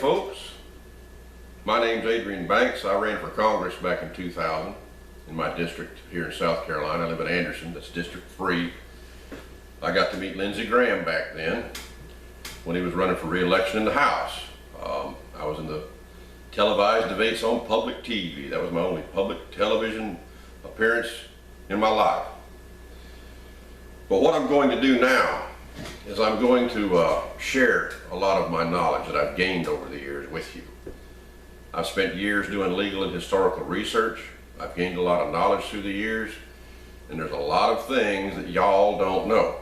folks, my name's Adrian Banks. I ran for Congress back in 2000 in my district here in South Carolina. I live in Anderson, that's District 3. I got to meet Lindsey Graham back then when he was running for re-election in the House. I was in the televised debates on public TV. That was my only public television appearance in my life. But what I'm going to do now is I'm going to share a lot of my knowledge that I've gained over the years with you. I've spent years doing legal and historical research. I've gained a lot of knowledge through the years, and there's a lot of things that y'all don't know.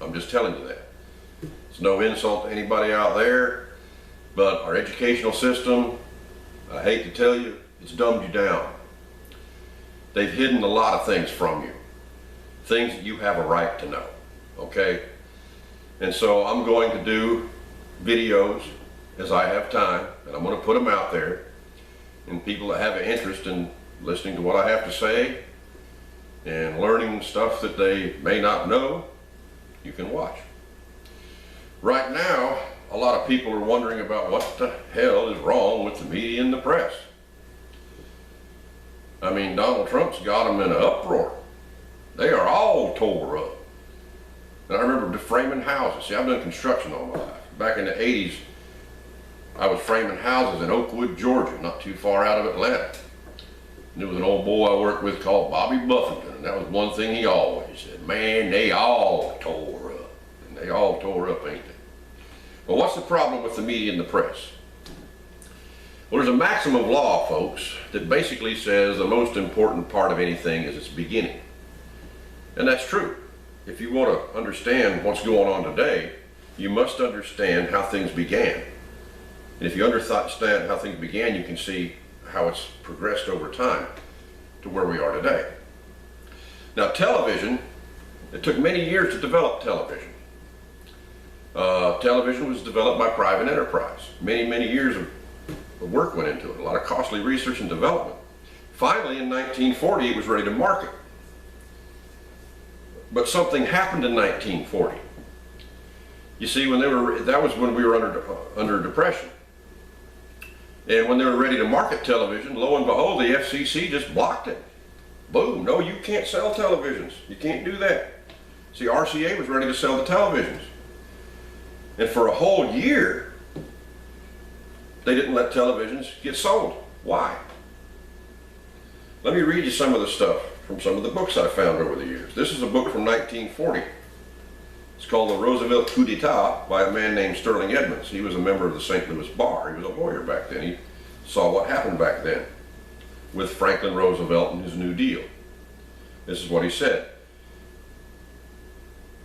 I'm just telling you that. It's no insult to anybody out there, but our educational system, I hate to tell you, it's dumbed you down. They've hidden a lot of things from you, things that you have a right to know, okay? And so I'm going to do videos as I have time, and I'm going to put them out there, and people that have an interest in listening to what I have to say and learning stuff that they may not know, you can watch. Right now, a lot of people are wondering about what the hell is wrong with the media and the press. I mean, Donald Trump's got them in an uproar. They are all tore up. And I remember deframing houses. See, I've done construction all my life. Back in the 80s, I was framing houses in Oakwood, Georgia, not too far out of Atlanta. And there was an old boy I worked with called Bobby Buffington, and that was one thing he always said, man, they all tore up. And they all tore up, ain't they? Well, what's the problem with the media and the press? Well, there's a maxim of law, folks, that basically says the most important part of anything is its beginning. And that's true. If you want to understand what's going on today, you must understand how things began. And if you understand how things began, you can see how it's progressed over time to where we are today. Now, television, it took many years to develop television. Television was developed by private enterprise. Many years of work went into it, a lot of costly research and development. Finally, in 1940, it was ready to market. But something happened in 1940. You see, that was when we were under depression. And when they were ready to market television, lo and behold, the FCC just blocked it. Boom, no, you can't sell televisions. You can't do that. See, RCA was ready to sell the televisions. And for a whole year, they didn't let televisions get sold. Why? Let me read you some of the stuff from some of the books I found over the years. This is a book from 1940. It's called The Roosevelt Coup d'etat by a man named Sterling Edmonds. He was a member of the St. Louis Bar. He was a lawyer back then. He saw what happened back then with Franklin Roosevelt and his New Deal. This is what he said.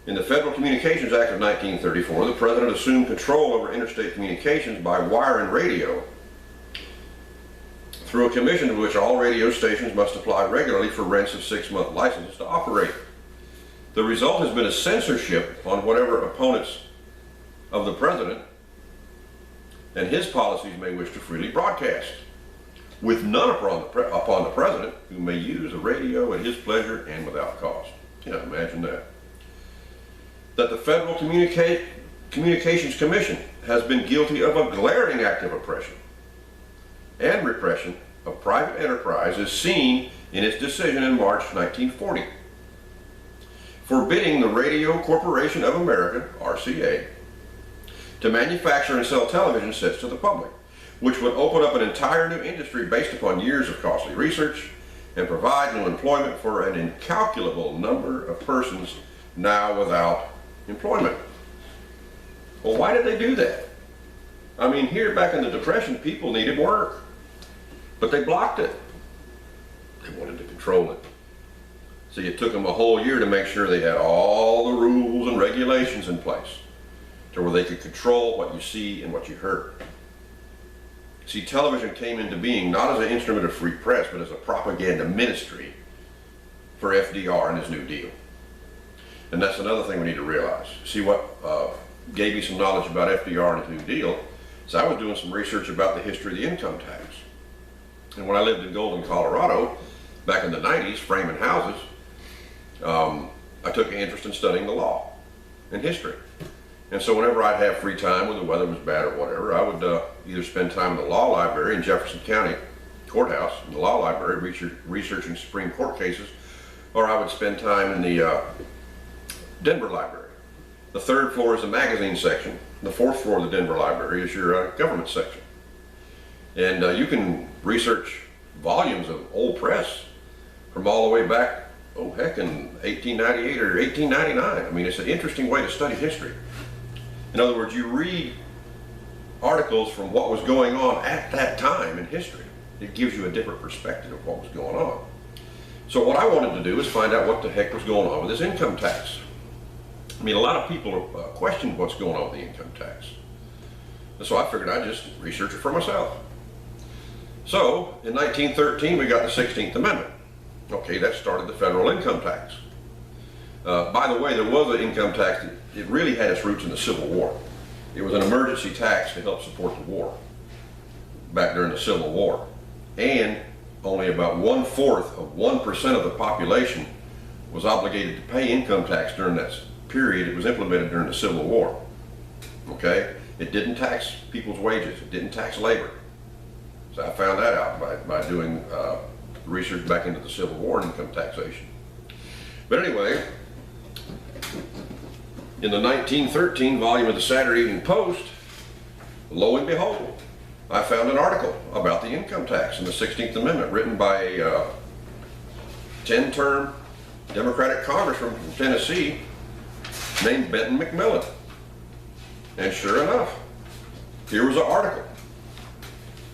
In the Federal Communications Act of 1934, the President assumed control over interstate communications by wire and radio through a commission to which all radio stations must apply regularly for rents of 6-month licenses to operate. The result has been a censorship on whatever opponents of the President and his policies may wish to freely broadcast, with none upon the President, who may use a radio at his pleasure and without cost. Yeah, imagine that. That the Federal Communications Commission has been guilty of a glaring act of oppression and repression of private enterprise is seen in its decision in March 1940, forbidding the Radio Corporation of America, RCA, to manufacture and sell television sets to the public, which would open up an entire new industry based upon years of costly research and provide new employment for an incalculable number of persons now without employment. Well, why did they do that? I mean, here back in the Depression, people needed work, but they blocked it. They wanted to control it. See, it took them a whole year to make sure they had all the rules and regulations in place to where they could control what you see and what you heard. See, television came into being not as an instrument of free press, but as a propaganda ministry for FDR and his New Deal. And that's another thing we need to realize. See, what gave me some knowledge about FDR and his New Deal is I was doing some research about the history of the income tax. And when I lived in Golden, Colorado, back in the 90s, framing houses, I took an interest in studying the law and history. And so whenever I'd have free time, when the weather was bad or whatever, I would either spend time in the law library in Jefferson County Courthouse, in the law library, researching Supreme Court cases, or I would spend time in the Denver library. The third floor is the magazine section. The fourth floor of the Denver library is your government section. And you can research volumes of old press from all the way back, oh heck, in 1898 or 1899. I mean, it's an interesting way to study history. In other words, you read articles from what was going on at that time in history. It gives you a different perspective of what was going on. So what I wanted to do is find out what the heck was going on with this income tax. I mean, a lot of people question what's going on with the income tax. And so I figured I'd just research it for myself. So in 1913, we got the 16th Amendment. Okay, that started the federal income tax. By the way, there was an income tax that it really had its roots in the Civil War. It was an emergency tax to help support the war back during the Civil War. And only about 1/4 of 1% of the population was obligated to pay income tax during that period. It was implemented during the Civil War. Okay? It didn't tax people's wages. It didn't tax labor. So I found that out by doing research back into the Civil War and income taxation. But anyway, in the 1913 volume of the Saturday Evening Post, lo and behold, I found an article about the income tax and the 16th Amendment written by a 10-term Democratic congressman from Tennessee named Benton McMillan. And sure enough, here was an article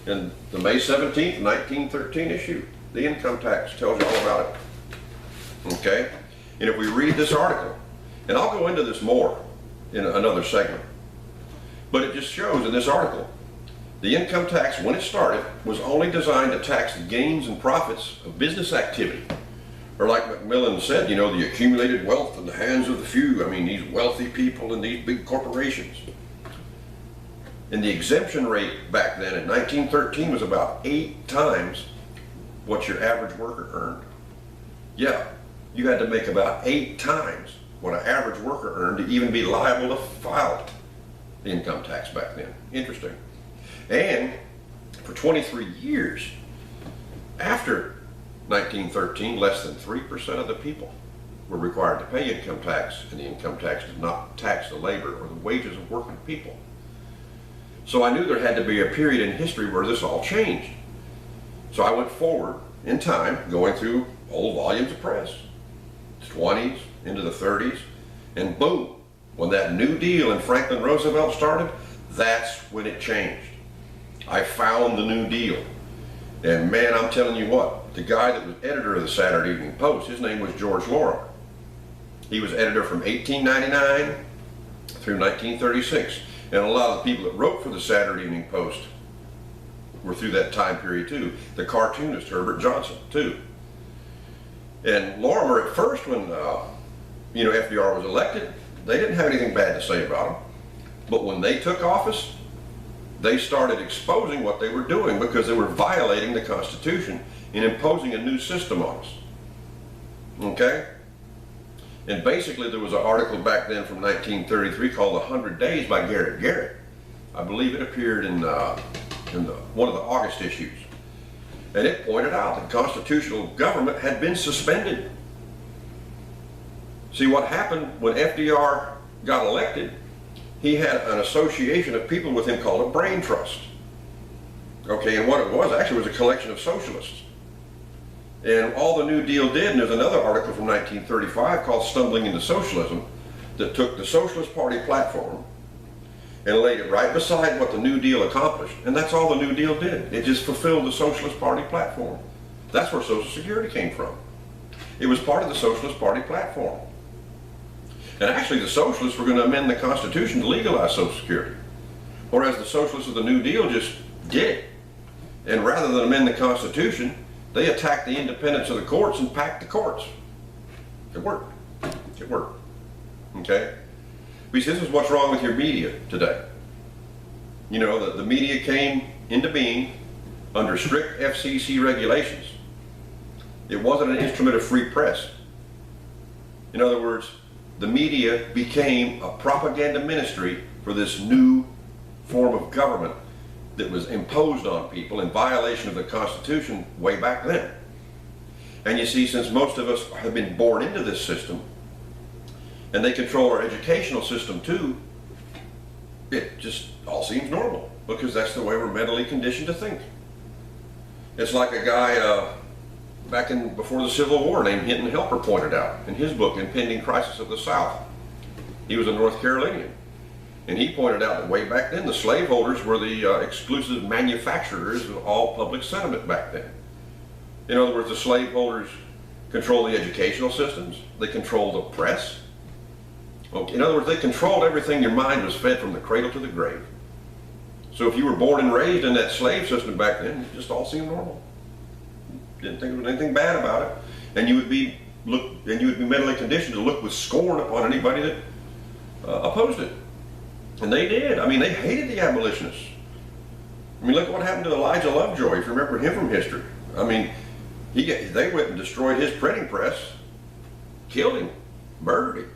in the May 17th, 1913 issue. The income tax tells you all about it. Okay? And if we read this article, and I'll go into this more in another segment, but it just shows in this article, the income tax, when it started, was only designed to tax the gains and profits of business activity. Or like McMillan said, you know, the accumulated wealth in the hands of the few. I mean, these wealthy people and these big corporations. And the exemption rate back then in 1913 was about 8 times what your average worker earned. Yeah, you had to make about 8 times what an average worker earned to even be liable to file income tax back then. Interesting. And for 23 years after 1913, less than 3% of the people were required to pay income tax, and the income tax did not tax the labor or the wages of working people. So I knew there had to be a period in history where this all changed. So I went forward in time, going through old volumes of press, the 20s into the 30s, and boom, when that New Deal and Franklin Roosevelt started, that's when it changed. I found the New Deal. And man, I'm telling you what, the guy that was editor of the Saturday Evening Post, his name was George Lorimer. He was editor from 1899 through 1936. And a lot of the people that wrote for the Saturday Evening Post were through that time period too. The cartoonist Herbert Johnson too. And Lorimer at first, when FDR was elected, they didn't have anything bad to say about him. But when they took office, they started exposing what they were doing because they were violating the Constitution and imposing a new system on us. Okay? And basically there was an article back then from 1933 called 100 Days by Garrett Garrett. I believe it appeared in one of the August issues. And it pointed out that constitutional government had been suspended. See, what happened when FDR got elected, he had an association of people with him called a brain trust. Okay, and what it was actually was a collection of socialists. And all the New Deal did, and there's another article from 1935 called Stumbling into Socialism, that took the Socialist Party platform and laid it right beside what the New Deal accomplished. And that's all the New Deal did. It just fulfilled the Socialist Party platform. That's where Social Security came from. It was part of the Socialist Party platform. And actually the socialists were going to amend the Constitution to legalize Social Security. Whereas the socialists of the New Deal just did it. And rather than amend the Constitution, they attacked the independence of the courts and packed the courts. It worked. It worked. Okay? Because this is what's wrong with your media today. You know, the media came into being under strict FCC regulations. It wasn't an instrument of free press. In other words, the media became a propaganda ministry for this new form of government that was imposed on people in violation of the Constitution way back then. And you see, since most of us have been born into this system, and they control our educational system too, it just all seems normal, because that's the way we're mentally conditioned to think. It's like a guy before the Civil War named Hinton Helper pointed out in his book, Impending Crisis of the South. He was a North Carolinian. And he pointed out that way back then the slaveholders were the exclusive manufacturers of all public sentiment back then. In other words, the slaveholders controlled the educational systems, they controlled the press. In other words, they controlled everything your mind was fed from the cradle to the grave. So if you were born and raised in that slave system back then, it just all seemed normal. Didn't think there was anything bad about it. And you would be mentally conditioned to look with scorn upon anybody that opposed it. And they did. I mean, they hated the abolitionists. I mean, look what happened to Elijah Lovejoy, if you remember him from history. I mean, they went and destroyed his printing press, killed him, murdered him,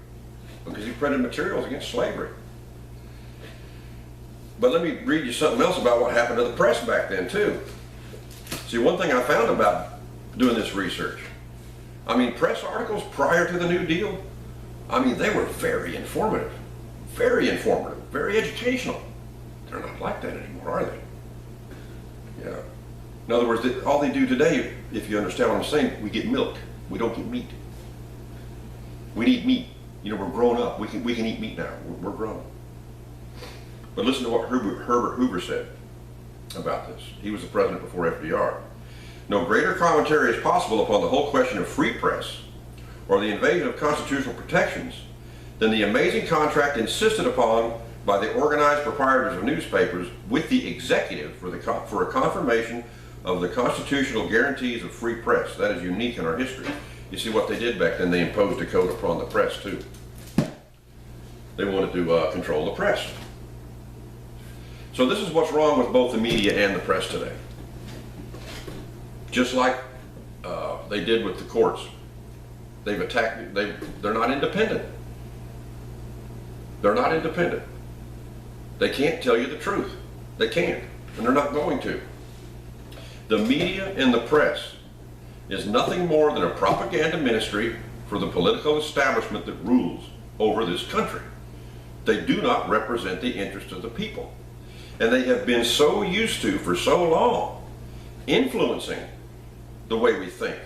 because he printed materials against slavery. But let me read you something else about what happened to the press back then, too. See, one thing I found about doing this research, I mean, press articles prior to the New Deal, I mean, they were very informative, very educational. They're not like that anymore, are they? Yeah. In other words, all they do today, if you understand what I'm saying, we get milk. We don't get meat. We need meat. You know, we're grown up. We can eat meat now. We're grown. But listen to what Herbert Hoover said about this. He was the president before FDR. No greater commentary is possible upon the whole question of free press or the invasion of constitutional protections than the amazing contract insisted upon by the organized proprietors of newspapers with the executive for a confirmation of the constitutional guarantees of free press. That is unique in our history. You see what they did back then, they imposed a code upon the press too. They wanted to control the press. So this is what's wrong with both the media and the press today. Just like they did with the courts. They've attacked, they're not independent. They're not independent. They can't tell you the truth. They can't, and they're not going to. The media and the press is nothing more than a propaganda ministry for the political establishment that rules over this country. They do not represent the interests of the people. And they have been so used to, for so long, influencing the way we think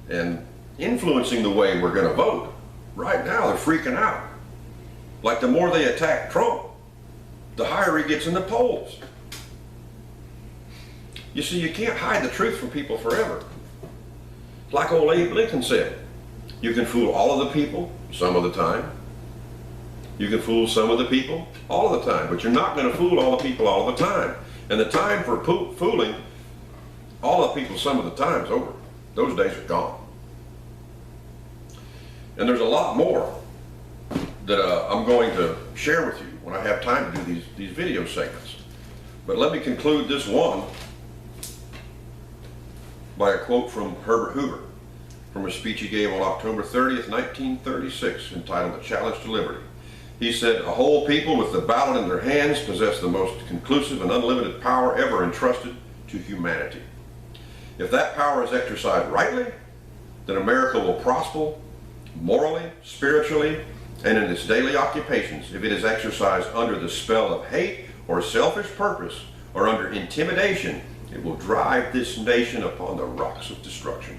and influencing the way we're going to vote. Right now, they're freaking out. Like the more they attack Trump, the higher he gets in the polls. You see, you can't hide the truth from people forever. Like old Abe Lincoln said, you can fool all of the people some of the time. You can fool some of the people all of the time, but you're not going to fool all the people all the time. And the time for fooling all the people some of the time is over. Those days are gone. And there's a lot more that I'm going to share with you when I have time to do these video segments. But let me conclude this one by a quote from Herbert Hoover from a speech he gave on October 30th, 1936, entitled "The Challenge to Liberty." He said, "A whole people with the ballot in their hands possess the most conclusive and unlimited power ever entrusted to humanity. If that power is exercised rightly, then America will prosper morally, spiritually, and in its daily occupations. If it is exercised under the spell of hate or selfish purpose or under intimidation, it will drive this nation upon the rocks of destruction."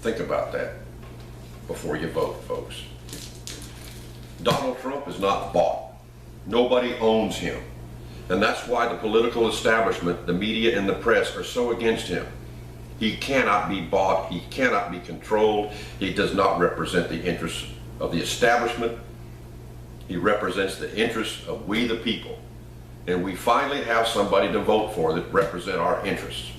Think about that before you vote, folks. Donald Trump is not bought. Nobody owns him. And that's why the political establishment, the media and the press are so against him. He cannot be bought. He cannot be controlled. He does not represent the interests of the establishment. He represents the interests of we the people. And we finally have somebody to vote for that represent our interests.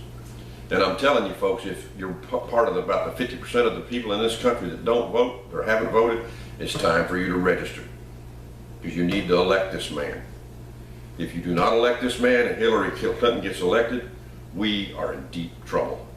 And I'm telling you folks, if you're part of about the 50% of the people in this country that don't vote or haven't voted, it's time for you to register, because you need to elect this man. If you do not elect this man and Hillary Clinton gets elected, we are in deep trouble.